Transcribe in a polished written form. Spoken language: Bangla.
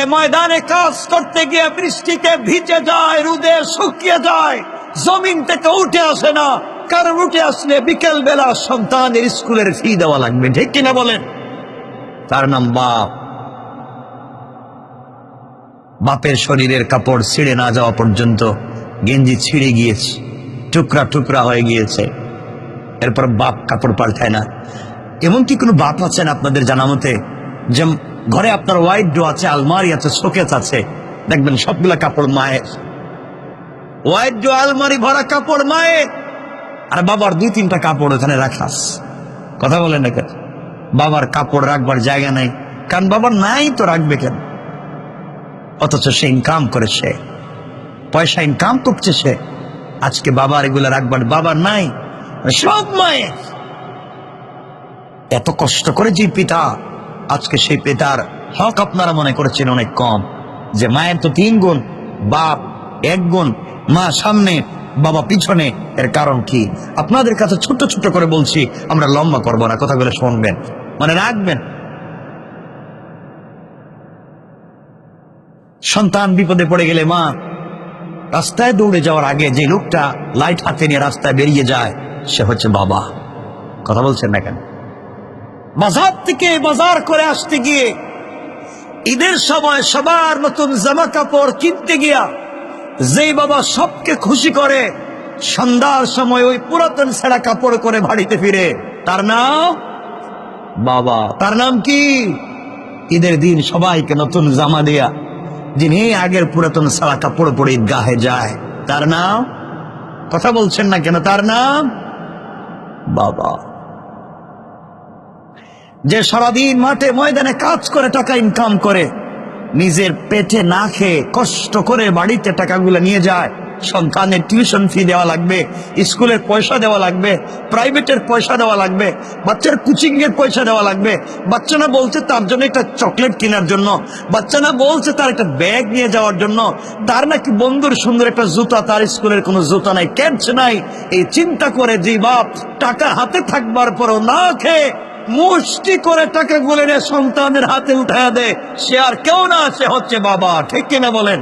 যে ময়দানে কাজ করতে গিয়ে বৃষ্টিতে ভিজে যায়, রোদে শুকিয়ে যায়, জমিন থেকে উঠে আসে না, কারণ উঠে আসলে বিকেল বেলা সন্তানের স্কুলের ফি দেওয়া লাগবে, ঠিক কিনা বলেন? তার নাম বাপ। বাপের শরীরের কাপড় ছিঁড়ে না যাওয়া পর্যন্ত গেঞ্জি ছিঁড়ে গিয়েছে, টুকরা টুকরা হয়ে গিয়েছে, এরপর বাপ কাপড় পাল্টায় না। এমনকি কোনো বাপ আছেন আপনাদের জানা মতে যে ঘরে আপনার ওয়াইড ডো আছে, আলমারি আছে, শোকেস আছে, দেখবেন সবগুলা কাপড় মায়ের, ওয়াইড ডো আলমারি ভরা কাপড় মায়ের, আর বাবার 2-3টা কাপড় ওখানে রাখাস। কথা বলেন না কেন? বাবার কাপড় রাখবার জায়গা নাই, কারণ বাবার নাই তো রাখবে কেন? অথচ সে ইনকাম করে, সে পয়সা ইনকাম করছে সে, আজকে বাবার এগুলা রাখবার বাবার নাই, সব মায়ের। এত কষ্ট করে যে পিতা, আজকে সেই পিতার হক আপনারা মনে করেছেন অনেক কম, যে মায়ের তো 3 গুণ, বাপ 1 গুণ, মা সামনে বাবা পিছনে। এর কারণ কি? আপনাদের কাছে ছোট ছোট করে বলছি, আমরা লম্বা করবো না, কথাগুলো শুনবেন, মানে রাখবেন। সন্তান বিপদে পড়ে গেলে মা রাস্তায় দৌড়ে যাওয়ার আগে যে লোকটা লাইট হাতে নিয়ে রাস্তায় বেরিয়ে যায়, সে হচ্ছে বাবা। কথা বলছেন না কেন? বাজার থেকে বাজার করে আসতে গিয়ে, ঈদের সময় সবার নতুন জামা কাপড় কিনতে গিয়া যেই বাবা সবকে খুশি করে, সন্ধ্যার সময় ওই পুরাতন ছেঁড়া কাপড় করে বাড়িতে ফিরে, তার নাম বাবা। তার নাম কি? ঈদের দিন সবাইকে নতুন জামা দেয়া, যিনি আগের পুরাতন ছেঁড়া কাপড় পরে ঈদগাহে যায়, তার নাম, কথা বলছেন না কেন? তার নাম বাবা। যে সারাদিন মাঠে ময়দানে কাজ করে টাকা ইনকাম করে, নিজের পেটে না খেয়ে কষ্ট করে বাড়িতে টাকাগুলো নিয়ে যায়, সন্তানের টিউশন ফি দেওয়া লাগবে, স্কুলের পয়সা দেওয়া লাগবে, প্রাইভেটের পয়সা দেওয়া লাগবে, বাচ্চার কোচিং এর পয়সা দেওয়া লাগবে, বাচ্চা না বলছে তার জন্য একটা চকলেট কেনার জন্য, বাচ্চা না বলছে তার একটা ব্যাগ নিয়ে যাওয়ার জন্য, তার নাকি বন্ধুর সুন্দর একটা জুতা, তার স্কুলের কোনো জুতা নাই, ক্যাচ নাই, এই চিন্তা করে যে বাপ টাকা হাতে থাকবার পরও না খেয়ে মুষ্টি করে টাকা গুলে সন্তানের হাতে উঠায় দেয়, সে আর কেউ না, সে হচ্ছে বাবা, ঠিক কিনা বলেন?